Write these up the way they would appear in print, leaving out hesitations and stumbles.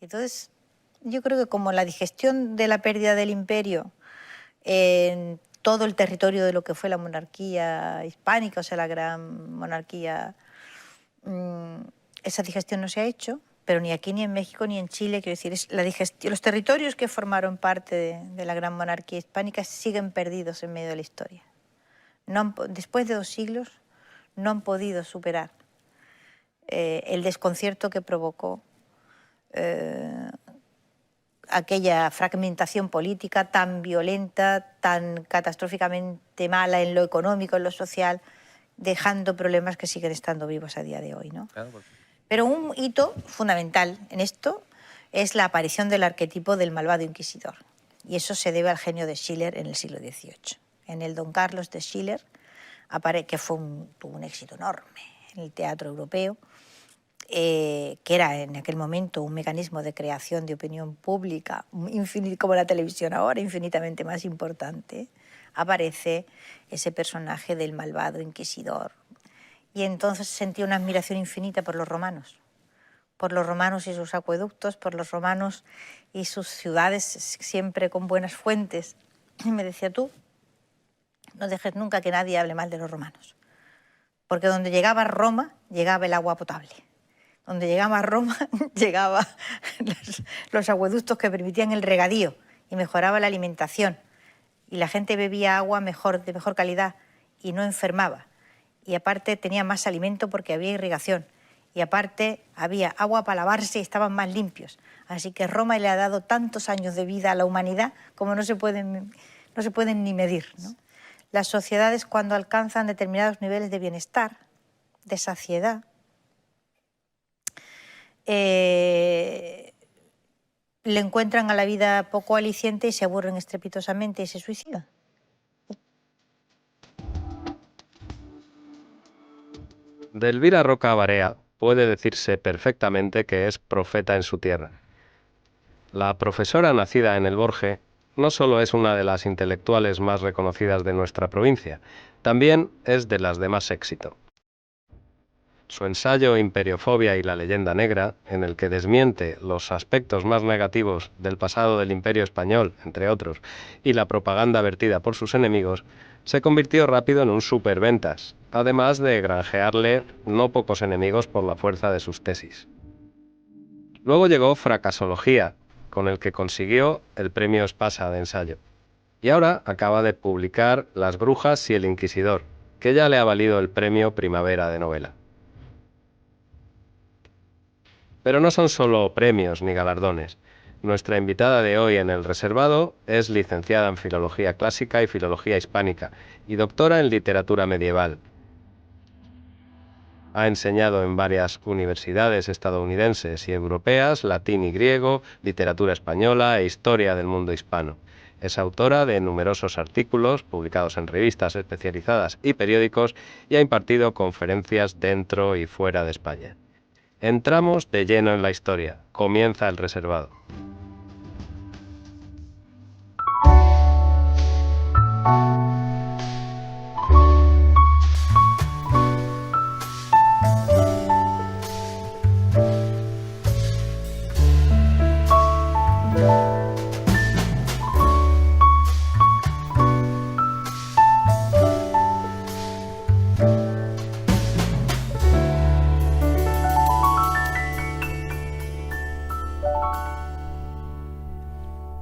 Entonces, yo creo que como la digestión de la pérdida del imperio en todo el territorio de lo que fue la monarquía hispánica, o sea, la gran monarquía, esa digestión no se ha hecho, pero ni aquí, ni en México, ni en Chile, quiero decir, es la digestión, los territorios que formaron parte de la gran monarquía hispánica siguen perdidos en medio de la historia. Después de 2 siglos no han podido superar el desconcierto que provocó aquella fragmentación política tan violenta, tan catastróficamente mala en lo económico, en lo social, dejando problemas que siguen estando vivos a día de hoy, ¿no? Claro, porque... Pero un hito fundamental en esto es la aparición del arquetipo del malvado inquisidor. Y eso se debe al genio de Schiller en el siglo XVIII. En el Don Carlos de Schiller, que tuvo un éxito enorme en el teatro europeo, que era en aquel momento un mecanismo de creación de opinión pública, como la televisión ahora, infinitamente más importante, aparece ese personaje del malvado inquisidor. Y entonces sentía una admiración infinita por los romanos y sus acueductos, por los romanos y sus ciudades siempre con buenas fuentes. Y me decía, tú no dejes nunca que nadie hable mal de los romanos, porque donde llegaba Roma, llegaba el agua potable. Donde llegaba Roma, llegaban los acueductos que permitían el regadío y mejoraba la alimentación. Y la gente bebía agua de mejor calidad y no enfermaba. Y aparte tenía más alimento porque había irrigación. Y aparte había agua para lavarse y estaban más limpios. Así que Roma le ha dado tantos años de vida a la humanidad como no se pueden ni medir, ¿no? Las sociedades, cuando alcanzan determinados niveles de bienestar, de saciedad, le encuentran a la vida poco aliciente y se aburren estrepitosamente y se suicidan. De Elvira Roca Barea puede decirse perfectamente que es profeta en su tierra. La profesora nacida en el Borge no solo es una de las intelectuales más reconocidas de nuestra provincia, también es de las de más éxito. Su ensayo Imperiofobia y la leyenda negra, en el que desmiente los aspectos más negativos del pasado del Imperio español, entre otros, y la propaganda vertida por sus enemigos, se convirtió rápido en un superventas, además de granjearle no pocos enemigos por la fuerza de sus tesis. Luego llegó Fracasología, con el que consiguió el premio Espasa de ensayo. Y ahora acaba de publicar Las brujas y el inquisidor, que ya le ha valido el premio Primavera de novela. Pero no son solo premios ni galardones. Nuestra invitada de hoy en el reservado es licenciada en Filología Clásica y Filología Hispánica y doctora en Literatura Medieval. Ha enseñado en varias universidades estadounidenses y europeas latín y griego, literatura española e historia del mundo hispano. Es autora de numerosos artículos publicados en revistas especializadas y periódicos y ha impartido conferencias dentro y fuera de España. Entramos de lleno en la historia. Comienza el reservado.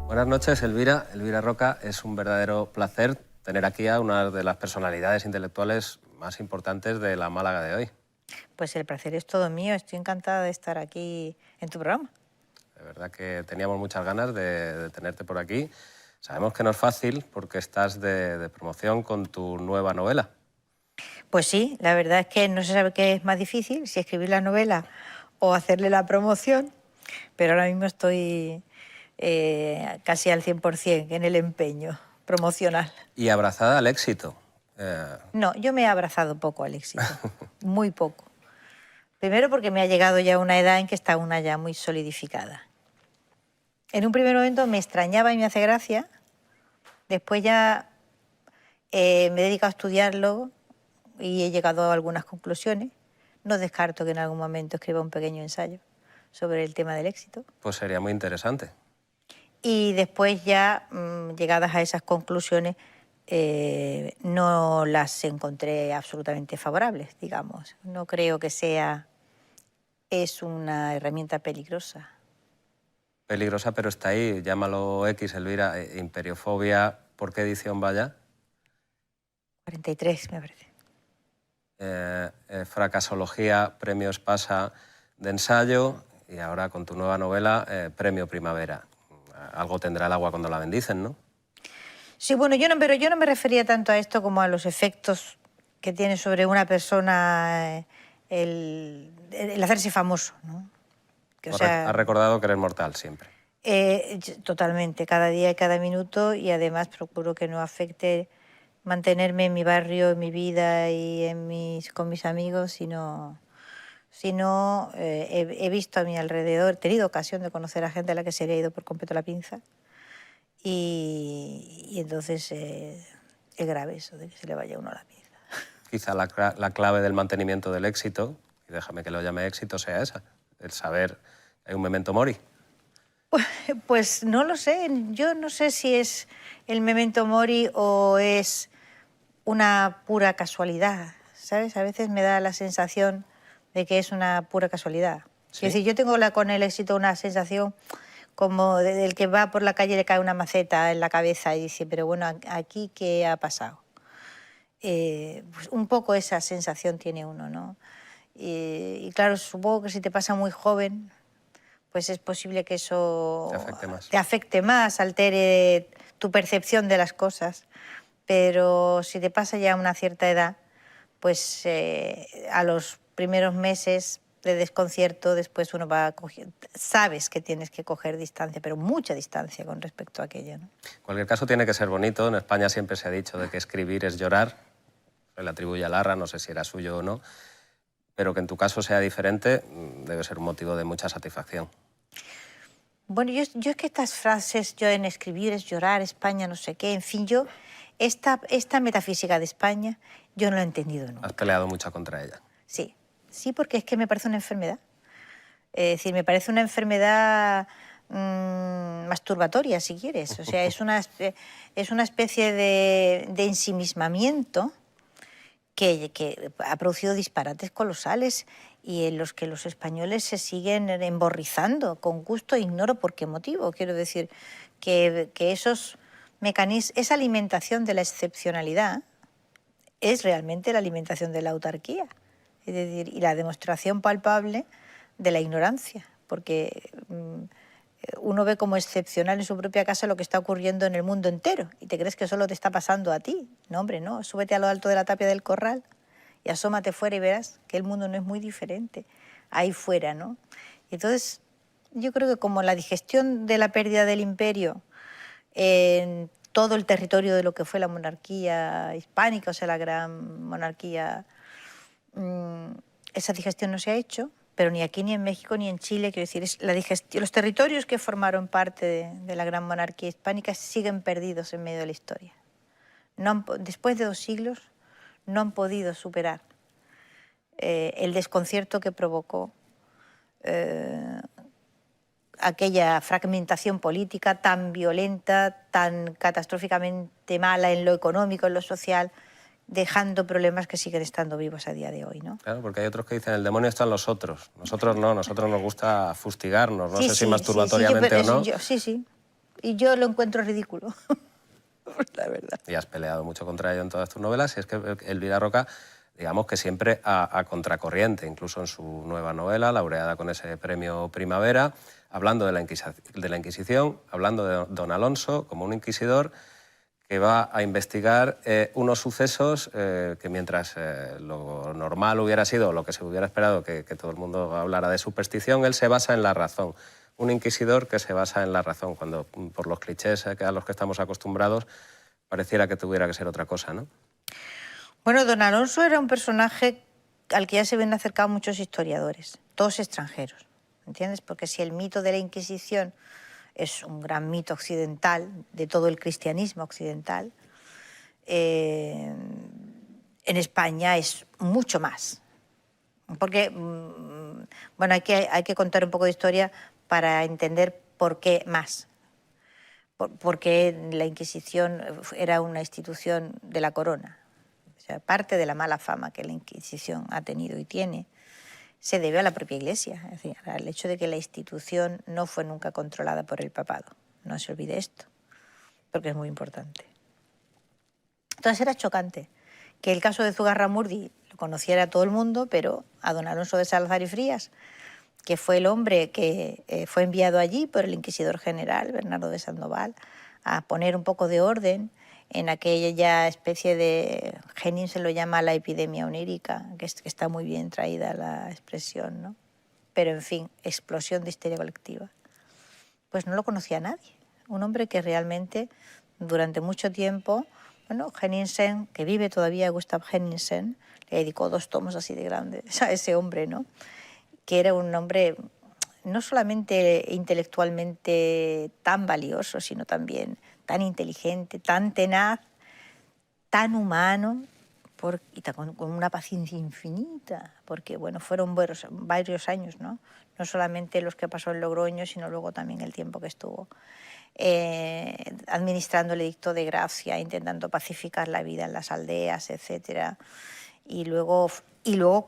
Buenas noches, Elvira. Elvira Roca, es un verdadero placer tener aquí a una de las personalidades intelectuales más importantes de la Málaga de hoy. Pues el placer es todo mío. Estoy encantada de estar aquí en tu programa. De verdad que teníamos muchas ganas de tenerte por aquí. Sabemos que no es fácil porque estás de promoción con tu nueva novela. Pues sí, la verdad es que no se sabe qué es más difícil, si escribir la novela o hacerle la promoción, pero ahora mismo estoy casi al 100% en el empeño promocional. Y abrazada al éxito. No, yo me he abrazado poco al éxito, muy poco. Primero porque me ha llegado ya una edad en que está una ya muy solidificada. En un primer momento me extrañaba y me hace gracia, después ya me he dedicado a estudiarlo y he llegado a algunas conclusiones. No descarto que en algún momento escriba un pequeño ensayo, sobre el tema del éxito. Pues sería muy interesante. Y después ya, llegadas a esas conclusiones, no las encontré absolutamente favorables, digamos. No creo que es una herramienta peligrosa. Peligrosa, pero está ahí. Llámalo X, Elvira. Imperiofobia, ¿por qué edición vaya? 43, me parece. Fracasología, premio Espasa de ensayo, y ahora con tu nueva novela, premio Primavera. Algo tendrá el agua cuando la bendicen, ¿no? Sí, bueno, pero yo no me refería tanto a esto como a los efectos que tiene sobre una persona el hacerse famoso, ¿no? Que, o sea, Has recordado que eres mortal siempre. Totalmente, cada día y cada minuto, y además procuro que no afecte mantenerme en mi barrio, en mi vida y con mis amigos, sino he visto a mi alrededor, he tenido ocasión de conocer a gente a la que se le ha ido por completo la pinza, y entonces es grave eso de que se le vaya a uno la pinza. Quizá la clave del mantenimiento del éxito, y déjame que lo llame éxito, sea esa, el saber que hay un memento mori. Pues no lo sé, yo no sé si es el memento mori o es una pura casualidad, ¿sabes? A veces me da la sensación de que es una pura casualidad. ¿Sí? Es decir, yo tengo con el éxito una sensación como del que va por la calle y le cae una maceta en la cabeza y dice, pero bueno, ¿aquí qué ha pasado? Pues un poco esa sensación tiene uno, ¿no? Y claro, supongo que si te pasa muy joven, pues es posible que eso te afecte más, altere tu percepción de las cosas. Pero si te pasa ya una cierta edad, pues a los primeros meses de desconcierto, después uno va a coger, sabes que tienes que coger distancia, pero mucha distancia con respecto a aquello, ¿no? En cualquier caso tiene que ser bonito. En España siempre se ha dicho de que escribir es llorar. Se le atribuye a Larra, no sé si era suyo o no, pero que en tu caso sea diferente debe ser un motivo de mucha satisfacción. Bueno, yo es que estas frases, yo en escribir es llorar, España no sé qué, en fin, yo esta metafísica de España yo no la he entendido nunca. Has peleado mucho contra ella. Sí, sí, porque es que me parece una enfermedad. Es decir, me parece una enfermedad masturbatoria, si quieres. O sea, es una especie de ensimismamiento que ha producido disparates colosales y en los que los españoles se siguen emborrizando con gusto, ignoro por qué motivo. Quiero decir que esos mecanismos, esa alimentación de la excepcionalidad es realmente la alimentación de la autarquía, es decir, y la demostración palpable de la ignorancia, porque uno ve como excepcional en su propia casa lo que está ocurriendo en el mundo entero y te crees que solo te está pasando a ti. No, hombre, no, súbete a lo alto de la tapia del corral y asómate fuera y verás que el mundo no es muy diferente ahí fuera, ¿no? Entonces, yo creo que como la digestión de la pérdida del imperio en todo el territorio de lo que fue la monarquía hispánica, o sea, la gran monarquía, esa digestión no se ha hecho, pero ni aquí, ni en México, ni en Chile, quiero decir, los territorios que formaron parte de la gran monarquía hispánica siguen perdidos en medio de la historia. Después de 2 siglos no han podido superar el desconcierto que provocó aquella fragmentación política tan violenta, tan catastróficamente mala en lo económico, en lo social, dejando problemas que siguen estando vivos a día de hoy, ¿no? Claro, porque hay otros que dicen, el demonio está en los otros. Nosotros no, nosotros nos gusta fustigarnos, no Sí, sé si sí, masturbatoriamente o no. Sí. Y yo lo encuentro ridículo, la verdad. Y has peleado mucho contra ello en todas tus novelas, y es que Elvira Roca, digamos que siempre a contracorriente, incluso en su nueva novela, laureada con ese premio Primavera, hablando de la Inquisición, hablando de don Alonso como un inquisidor que va a investigar unos sucesos que mientras lo normal hubiera sido, lo que se hubiera esperado que todo el mundo hablara de superstición, él se basa en la razón. Un inquisidor que se basa en la razón, cuando por los clichés a los que estamos acostumbrados pareciera que tuviera que ser otra cosa, ¿no? Bueno, don Alonso era un personaje al que ya se ven acercado muchos historiadores, todos extranjeros, ¿entiendes? Porque si el mito de la Inquisición es un gran mito occidental, de todo el cristianismo occidental, en España es mucho más. Porque bueno, hay que contar un poco de historia para entender por qué más. Porque la Inquisición era una institución de la corona. O sea, parte de la mala fama que la Inquisición ha tenido y tiene se debe a la propia Iglesia, es decir, al hecho de que la institución no fue nunca controlada por el papado. No se olvide esto, porque es muy importante. Entonces era chocante que el caso de Zugarramurdi lo conociera todo el mundo, pero a don Alonso de Salazar y Frías, que fue el hombre que fue enviado allí por el inquisidor general, Bernardo de Sandoval, a poner un poco de orden en aquella especie de... Henning se lo llama la epidemia onírica, que está muy bien traída la expresión, ¿no? Pero, en fin, explosión de histeria colectiva. Pues no lo conocía nadie. Un hombre que realmente, durante mucho tiempo, bueno, Henningsen, que vive todavía, Gustav Henningsen, le dedicó 2 tomos así de grandes a ese hombre, ¿no? Que era un hombre no solamente intelectualmente tan valioso, sino también tan inteligente, tan tenaz, tan humano, y con una paciencia infinita, porque bueno, fueron varios años, ¿no? No solamente los que pasó en Logroño, sino luego también el tiempo que estuvo administrando el edicto de gracia, intentando pacificar la vida en las aldeas, etcétera. Y luego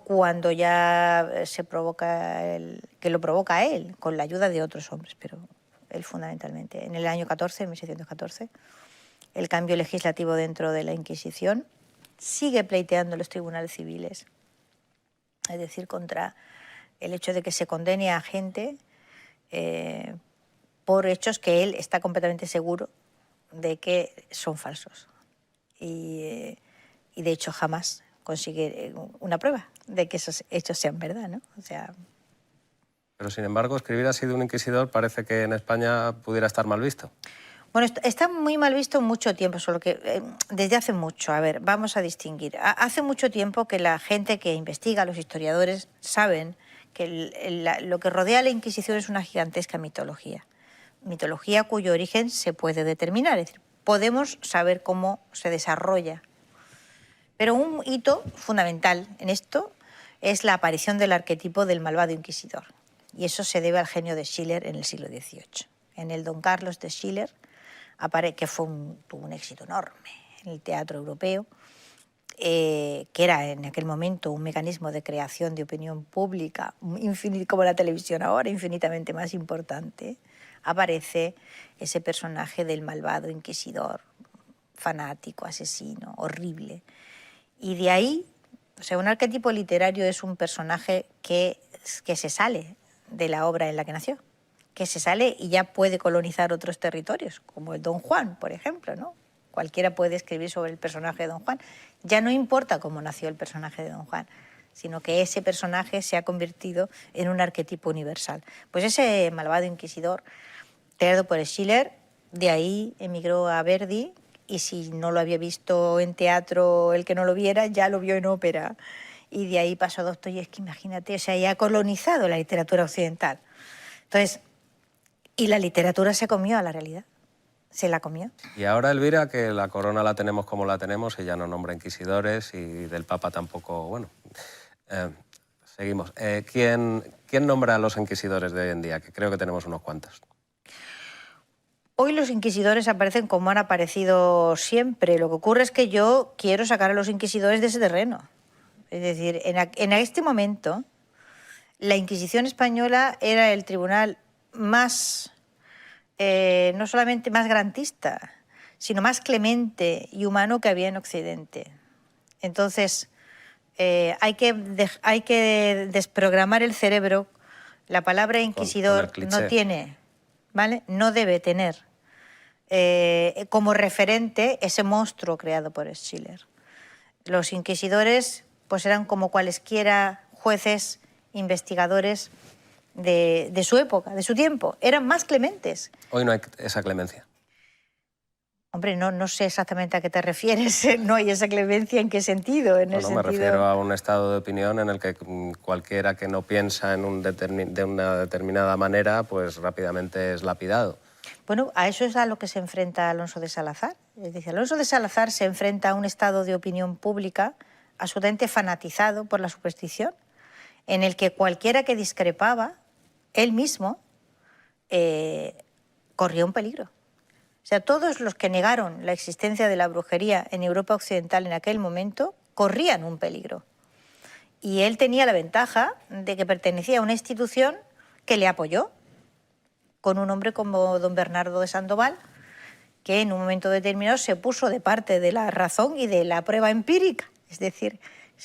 cuando ya se provoca que lo provoca él, con la ayuda de otros hombres, pero él fundamentalmente. En el año 14, 1614, el cambio legislativo dentro de la Inquisición sigue pleiteando los tribunales civiles, es decir, contra el hecho de que se condene a gente por hechos que él está completamente seguro de que son falsos. Y de hecho jamás consigue una prueba de que esos hechos sean verdad, ¿no? O sea... Pero, sin embargo, escribir así de un inquisidor parece que en España pudiera estar mal visto. Bueno, está muy mal visto mucho tiempo, solo que desde hace mucho. A ver, vamos a distinguir. Hace mucho tiempo que la gente que investiga, los historiadores, saben que lo que rodea a la Inquisición es una gigantesca mitología. Mitología cuyo origen se puede determinar, es decir, podemos saber cómo se desarrolla. Pero un hito fundamental en esto es la aparición del arquetipo del malvado inquisidor. Y eso se debe al genio de Schiller en el siglo XVIII. En el Don Carlos de Schiller, que tuvo un éxito enorme en el teatro europeo, que era en aquel momento un mecanismo de creación de opinión pública, como la televisión ahora, infinitamente más importante, aparece ese personaje del malvado inquisidor, fanático, asesino, horrible. Y de ahí, o sea, un arquetipo literario es un personaje que se sale de la obra en la que nació, que se sale y ya puede colonizar otros territorios, como el Don Juan, por ejemplo, ¿no? Cualquiera puede escribir sobre el personaje de Don Juan. Ya no importa cómo nació el personaje de Don Juan, sino que ese personaje se ha convertido en un arquetipo universal. Pues ese malvado inquisidor, creado por Schiller, de ahí emigró a Verdi, y si no lo había visto en teatro, el que no lo viera, ya lo vio en ópera. Y de ahí pasó a Dostoyevsky, imagínate, o sea, ya ha colonizado la literatura occidental. Entonces, y la literatura se comió a la realidad, se la comió. Y ahora, Elvira, que la corona la tenemos como la tenemos, ella no nombra inquisidores y del Papa tampoco, bueno, seguimos. ¿Quién nombra a los inquisidores de hoy en día? Que creo que tenemos unos cuantos. Hoy los inquisidores aparecen como han aparecido siempre. Lo que ocurre es que yo quiero sacar a los inquisidores de ese terreno. Es decir, en este momento, la Inquisición española era el tribunal más, no solamente más garantista, sino más clemente y humano que había en Occidente. Entonces, hay que desprogramar el cerebro. La palabra inquisidor no tiene... ¿Vale? No debe tener como referente ese monstruo creado por Schiller. Los inquisidores pues eran como cualesquiera jueces, investigadores de su época, de su tiempo. Eran más clementes. Hoy no hay esa clemencia. Hombre, no sé exactamente a qué te refieres. No hay esa clemencia, ¿en qué sentido? Me refiero a un estado de opinión en el que cualquiera que no piensa de una determinada manera, pues rápidamente es lapidado. Bueno, a eso es a lo que se enfrenta Alonso de Salazar. Es decir, Alonso de Salazar se enfrenta a un estado de opinión pública absolutamente fanatizado por la superstición, en el que cualquiera que discrepaba, él mismo, corría un peligro. O sea, todos los que negaron la existencia de la brujería en Europa Occidental en aquel momento corrían un peligro. Y él tenía la ventaja de que pertenecía a una institución que le apoyó, con un hombre como don Bernardo de Sandoval, que en un momento determinado se puso de parte de la razón y de la prueba empírica. Es decir,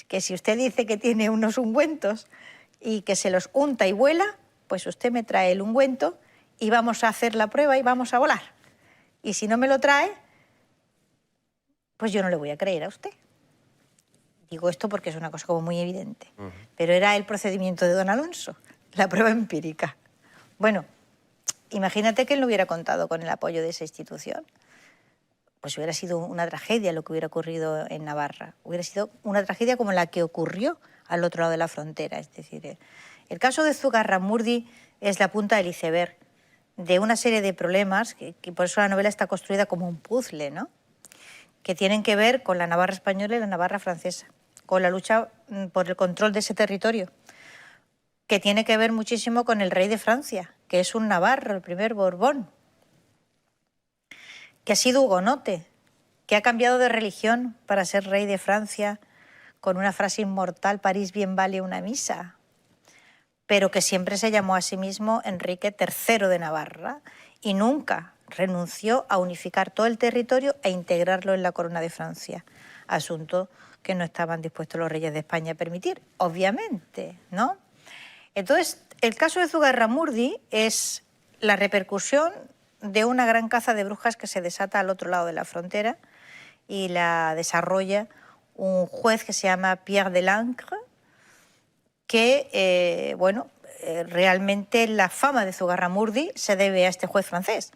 que si usted dice que tiene unos ungüentos y que se los unta y vuela, pues usted me trae el ungüento y vamos a hacer la prueba y vamos a volar. Y si no me lo trae, pues yo no le voy a creer a usted. Digo esto porque es una cosa como muy evidente. Pero era el procedimiento de don Alonso, la prueba empírica. Bueno, imagínate que él no hubiera contado con el apoyo de esa institución. Pues hubiera sido una tragedia lo que hubiera ocurrido en Navarra. Hubiera sido una tragedia como la que ocurrió al otro lado de la frontera. Es decir, el caso de Zugarramurdi es la punta del iceberg de una serie de problemas que por eso la novela está construida como un puzzle, ¿no? Que tienen que ver con la Navarra española y la Navarra francesa, con la lucha por el control de ese territorio, que tiene que ver muchísimo con el rey de Francia, que es un navarro, el primer Borbón, que ha sido hugonote, que ha cambiado de religión para ser rey de Francia con una frase inmortal, París bien vale una misa, pero que siempre se llamó a sí mismo Enrique III de Navarra y nunca renunció a unificar todo el territorio e integrarlo en la corona de Francia, asunto que no estaban dispuestos los reyes de España a permitir, obviamente, ¿no? Entonces, el caso de Zugarramurdi es la repercusión de una gran caza de brujas que se desata al otro lado de la frontera y la desarrolla un juez que se llama Pierre Delancre, que, realmente la fama de Zugarramurdi se debe a este juez francés,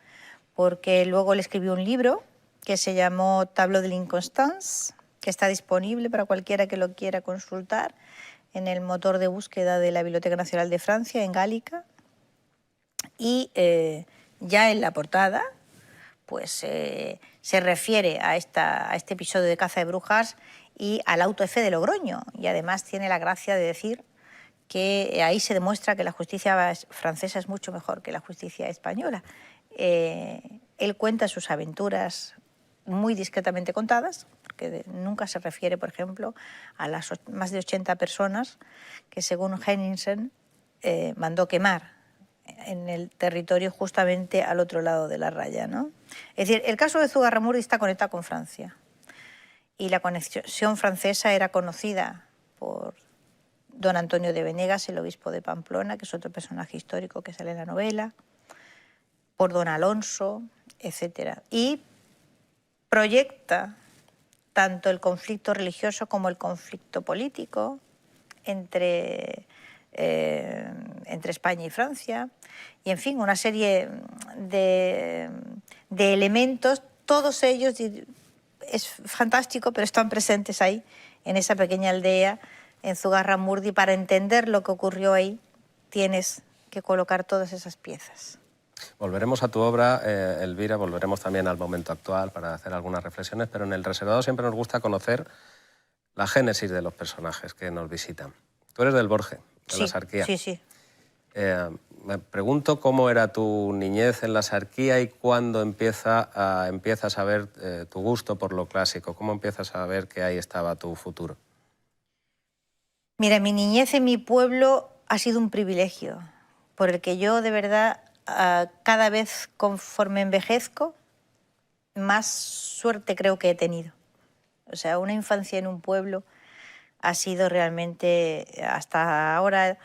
porque luego le escribió un libro que se llamó Tableau de l'Inconstance, que está disponible para cualquiera que lo quiera consultar en el motor de búsqueda de la Biblioteca Nacional de Francia, en Gálica. Y ya en la portada pues se refiere a este episodio de caza de brujas y al auto de fe de Logroño. Y además tiene la gracia de decir que ahí se demuestra que la justicia francesa es mucho mejor que la justicia española. Él cuenta sus aventuras muy discretamente contadas, porque nunca se refiere, por ejemplo, a las más de 80 personas que, según Henningsen, mandó quemar en el territorio justamente al otro lado de la raya, ¿no? Es decir, el caso de Zugarramurdi está conectado con Francia y la conexión francesa era conocida por don Antonio de Venegas, el obispo de Pamplona, que es otro personaje histórico que sale en la novela, por don Alonso, etc. Y proyecta tanto el conflicto religioso como el conflicto político entre España y Francia, y en fin, una serie de elementos, todos ellos, es fantástico, pero están presentes ahí, en esa pequeña aldea, en Zugarramurdi. Para entender lo que ocurrió ahí, tienes que colocar todas esas piezas. Volveremos a tu obra, Elvira, volveremos también al momento actual para hacer algunas reflexiones, pero en El Reservado siempre nos gusta conocer la génesis de los personajes que nos visitan. Tú eres del Borge, de la Sarquía. Sí, sí. Me pregunto cómo era tu niñez en la Sarquía y cuándo empiezas a ver tu gusto por lo clásico, cómo empiezas a ver que ahí estaba tu futuro. Mira, mi niñez en mi pueblo ha sido un privilegio, por el que yo de verdad cada vez conforme envejezco, más suerte creo que he tenido. O sea, una infancia en un pueblo ha sido realmente hasta ahora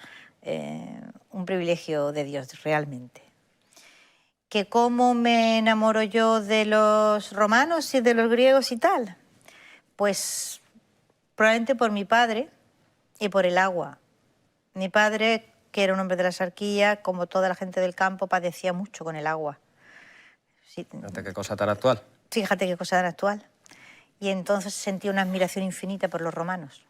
un privilegio de Dios, realmente. ¿Que cómo me enamoro yo de los romanos y de los griegos y tal? Pues probablemente por mi padre y por el agua. Mi padre, que era un hombre de la Sarquía, como toda la gente del campo, padecía mucho con el agua. Sí. Fíjate qué cosa tan actual. Fíjate qué cosa tan actual. Y entonces sentí una admiración infinita por los romanos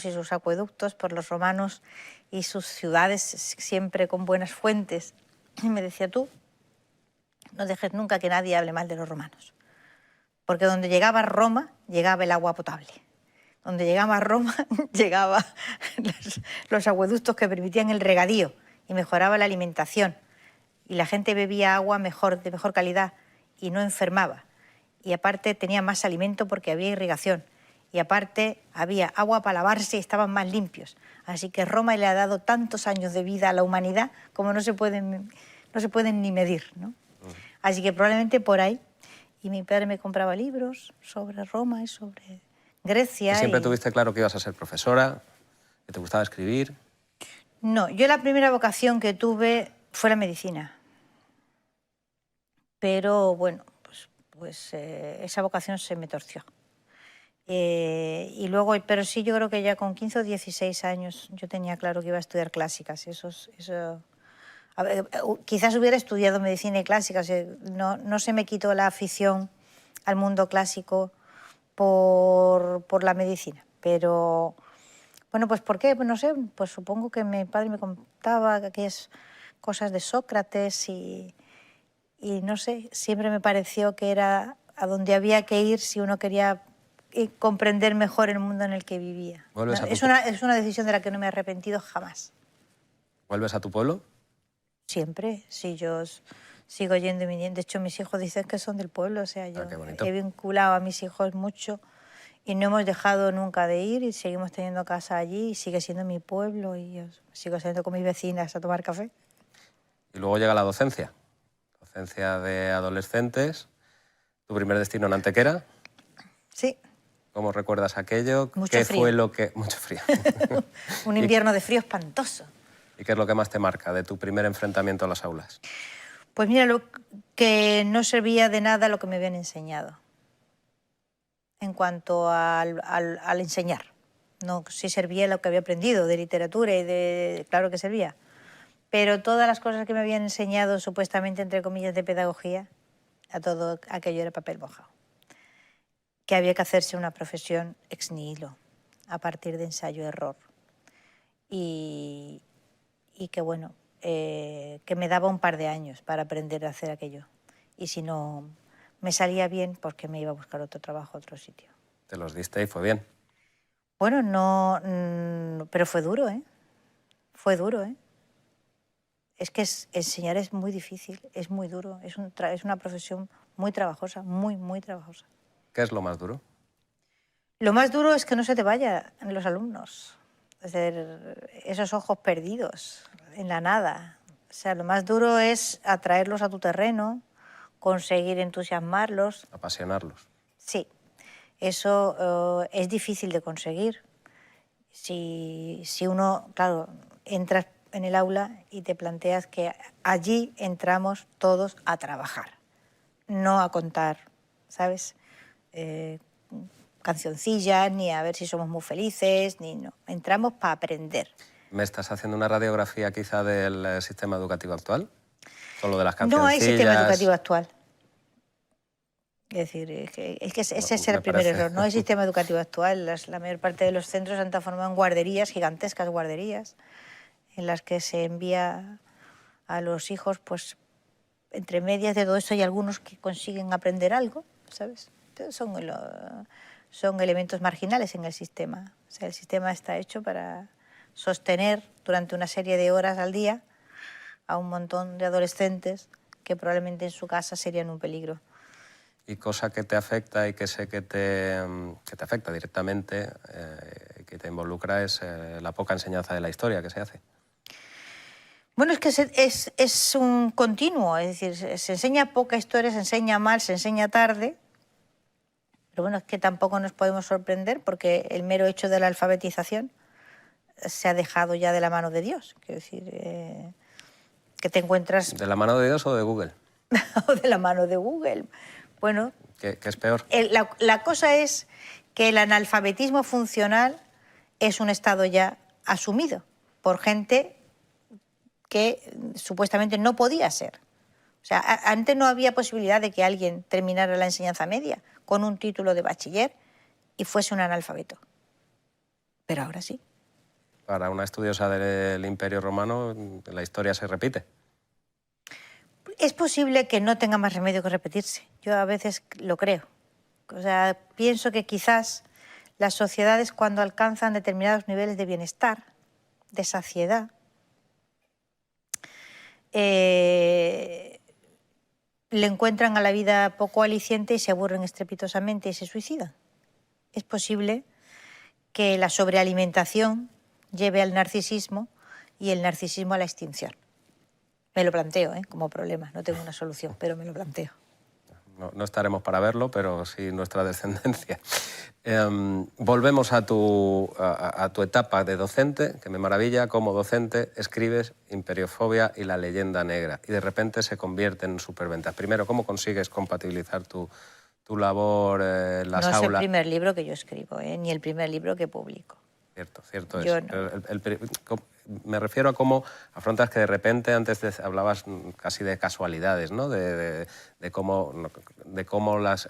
y sus acueductos, por los romanos y sus ciudades siempre con buenas fuentes. Y me decía, tú, no dejes nunca que nadie hable mal de los romanos, porque donde llegaba Roma, llegaba el agua potable. Donde llegaba a Roma, llegaba los acueductos que permitían el regadío y mejoraba la alimentación. Y la gente bebía agua de mejor calidad y no enfermaba. Y aparte tenía más alimento porque había irrigación. Y aparte había agua para lavarse y estaban más limpios. Así que Roma le ha dado tantos años de vida a la humanidad como no se pueden ni medir, ¿no? Así que probablemente por ahí. Y mi padre me compraba libros sobre Roma y sobre Grecia. ¿Y siempre tuviste claro que ibas a ser profesora, que te gustaba escribir? No, yo la primera vocación que tuve fue la medicina. Pero bueno, pues esa vocación se me torció. Y luego, pero sí, yo creo que ya con 15 o 16 años yo tenía claro que iba a estudiar clásicas. A ver, quizás hubiera estudiado medicina y clásicas. No se me quitó la afición al mundo clásico por la medicina. Pero, bueno, pues ¿por qué? Pues no sé, pues supongo que mi padre me contaba aquellas cosas de Sócrates y no sé, siempre me pareció que era a donde había que ir si uno quería comprender mejor el mundo en el que vivía. No, es una decisión de la que no me he arrepentido jamás. ¿Vuelves a tu pueblo? Siempre, sí, yo sigo yendo y viniendo. De hecho, mis hijos dicen que son del pueblo, o sea, yo he vinculado a mis hijos mucho y no hemos dejado nunca de ir y seguimos teniendo casa allí y sigue siendo mi pueblo y yo sigo saliendo con mis vecinas a tomar café. Y luego llega la docencia. Docencia de adolescentes. ¿Tu primer destino en Antequera? Sí. ¿Cómo recuerdas aquello? Mucho ¿Qué frío. fue lo que...? Mucho frío. Un invierno de frío espantoso. ¿Y qué es lo que más te marca de tu primer enfrentamiento a las aulas? Pues mira, que no servía de nada lo que me habían enseñado en cuanto al enseñar. No, sí servía lo que había aprendido de literatura y claro que servía. Pero todas las cosas que me habían enseñado, supuestamente, entre comillas, de pedagogía, a todo aquello era papel mojado. Que había que hacerse una profesión ex nihilo, a partir de ensayo-error. Y que, bueno, que me daba un par de años para aprender a hacer aquello. Y si no me salía bien, pues que me iba a buscar otro trabajo, otro sitio. Te los diste y fue bien. Bueno, no, pero fue duro, ¿eh? Fue duro, ¿eh? Es que enseñar es muy difícil, es muy duro, es una profesión muy trabajosa, muy trabajosa. ¿Qué es lo más duro? Lo más duro es que no se te vayan los alumnos, es decir, esos ojos perdidos en la nada. O sea, lo más duro es atraerlos a tu terreno, conseguir entusiasmarlos. Apasionarlos. Sí, eso es difícil de conseguir. Si uno, claro, entras en el aula y te planteas que allí entramos todos a trabajar, no a contar, ¿sabes? Cancioncillas, ni a ver si somos muy felices, ni no. Entramos para aprender. ¿Me estás haciendo una radiografía quizá del sistema educativo actual? ¿Solo de las cancioncillas? No hay sistema educativo actual. Es decir, ese es el primer error. No hay sistema educativo actual. La mayor parte de los centros han transformado en guarderías, gigantescas guarderías, en las que se envía a los hijos, pues, entre medias de todo esto hay algunos que consiguen aprender algo, ¿sabes? Entonces son elementos marginales en el sistema. O sea, el sistema está hecho para sostener durante una serie de horas al día a un montón de adolescentes que probablemente en su casa serían un peligro. Y cosa que te afecta y que sé que te afecta directamente, que te involucra, es la poca enseñanza de la historia que se hace. Bueno, es que es un continuo, es decir, se enseña poca historia, se enseña mal, se enseña tarde, pero bueno, es que tampoco nos podemos sorprender porque el mero hecho de la alfabetización se ha dejado ya de la mano de Dios. Quiero decir, que te encuentras... ¿De la mano de Dios o de Google? O de la mano de Google. Bueno... ¿Qué es peor? La cosa es que el analfabetismo funcional es un estado ya asumido por gente que supuestamente no podía ser. O sea, antes no había posibilidad de que alguien terminara la enseñanza media con un título de bachiller y fuese un analfabeto. Pero ahora sí. Para una estudiosa del Imperio Romano, la historia se repite. Es posible que no tenga más remedio que repetirse. Yo a veces lo creo. O sea, pienso que quizás las sociedades cuando alcanzan determinados niveles de bienestar, de saciedad, le encuentran a la vida poco aliciente y se aburren estrepitosamente y se suicidan. Es posible que la sobrealimentación lleve al narcisismo y el narcisismo a la extinción. Me lo planteo, como problema, no tengo una solución, pero me lo planteo. No estaremos para verlo, pero sí nuestra descendencia. Volvemos a tu etapa de docente, que me maravilla. Como docente escribes Imperiofobia y La leyenda negra, y de repente se convierten en superventas. Primero, ¿cómo consigues compatibilizar tu labor en las aulas? No es el primer libro que yo escribo, ni el primer libro que publico. Cierto es. Yo no. Me refiero a cómo afrontas que de repente, antes hablabas casi de casualidades, ¿no? de cómo las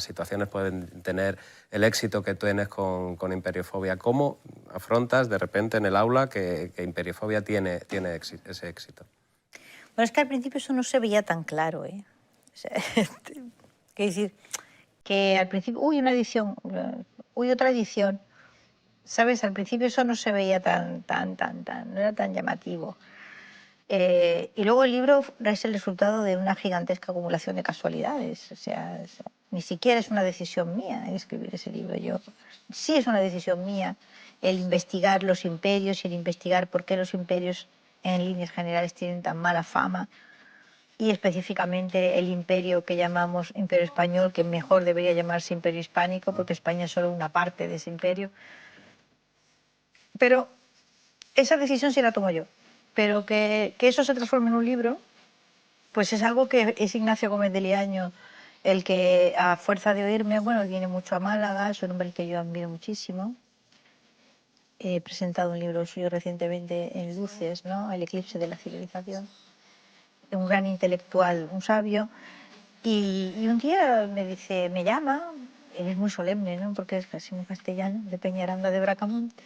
situaciones pueden tener el éxito que tú tienes con Imperiofobia. ¿Cómo afrontas de repente en el aula que Imperiofobia tiene ese éxito? Bueno, es que al principio eso no se veía tan claro, O sea, quiero decir que al principio, una edición, otra edición. ¿Sabes? Al principio eso no se veía no era tan llamativo. Y luego el libro es el resultado de una gigantesca acumulación de casualidades. O sea, ni siquiera es una decisión mía escribir ese libro. Sí es una decisión mía el investigar los imperios y el investigar por qué los imperios en líneas generales tienen tan mala fama, y específicamente el imperio que llamamos imperio español, que mejor debería llamarse imperio hispánico, porque España es solo una parte de ese imperio. Pero esa decisión sí la tomo yo. Pero que eso se transforme en un libro, pues es algo que es Ignacio Gómez de Liaño el que, a fuerza de oírme, viene mucho a Málaga, es un hombre que yo admiro muchísimo. He presentado un libro suyo recientemente en Luces, ¿no? El eclipse de la civilización. Un gran intelectual, un sabio. Y un día me llama, él es muy solemne, ¿no? Porque es casi un castellano, de Peñaranda de Bracamonte.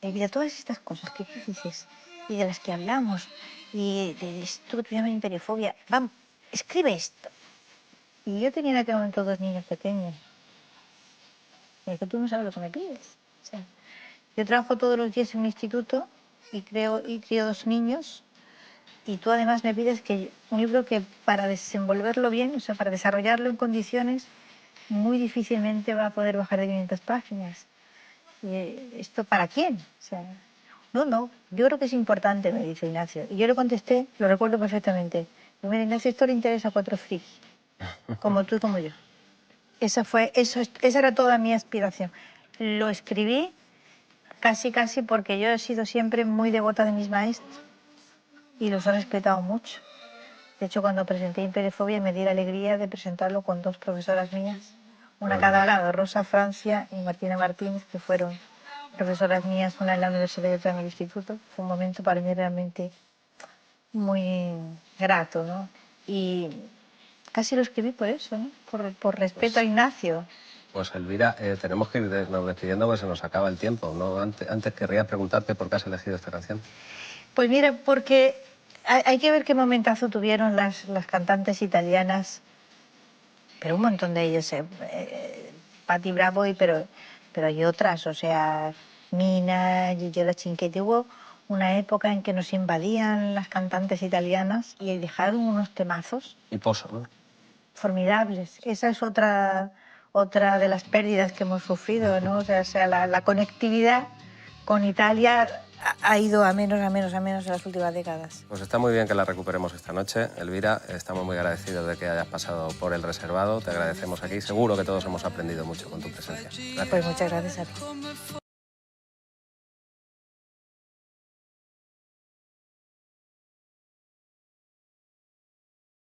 Y mira, todas estas cosas que dices y de las que hablamos, y de esto que te llaman imperiofobia, vamos, escribe esto. Y yo tenía en aquel momento 2 niños pequeños. Y es que tú no sabes lo que me pides. O sea, yo trabajo todos los días en un instituto y crío 2 niños, y tú además me pides un libro que para desenvolverlo bien, o sea, para desarrollarlo en condiciones, muy difícilmente va a poder bajar de 500 páginas. ¿Y esto para quién? O sea, no, yo creo que es importante, me dice Ignacio. Y yo le contesté, lo recuerdo perfectamente. Mira, Ignacio, esto le interesa a 4 frikis, como tú y como yo. Esa era toda mi aspiración. Lo escribí casi porque yo he sido siempre muy devota de mis maestros y los he respetado mucho. De hecho, cuando presenté Imperiofobia me di la alegría de presentarlo con 2 profesoras mías, una a cada lado, Rosa Francia y Martina Martínez, que fueron profesoras mías, una en la universidad y otra en el instituto. Fue un momento para mí realmente muy grato, ¿no? Y casi lo escribí por eso, ¿no? Por respeto a Ignacio. Pues Elvira, tenemos que irnos despidiendo porque se nos acaba el tiempo, ¿no? Antes querría preguntarte por qué has elegido esta canción. Pues mira, porque hay que ver qué momentazo tuvieron las cantantes italianas, pero un montón de ellos, Patti Bravo, pero hay otras, o sea, Mina, Gigiola Cinquetti. Hubo una época en que nos invadían las cantantes italianas y dejaron unos temazos. Y Pozo, ¿no? Formidables. Esa es otra de las pérdidas que hemos sufrido, ¿no? O sea, la conectividad con Italia ha ido a menos en las últimas décadas. Pues está muy bien que la recuperemos esta noche. Elvira, estamos muy agradecidos de que hayas pasado por el reservado. Te agradecemos aquí. Seguro que todos hemos aprendido mucho con tu presencia. Gracias. Pues muchas gracias a ti.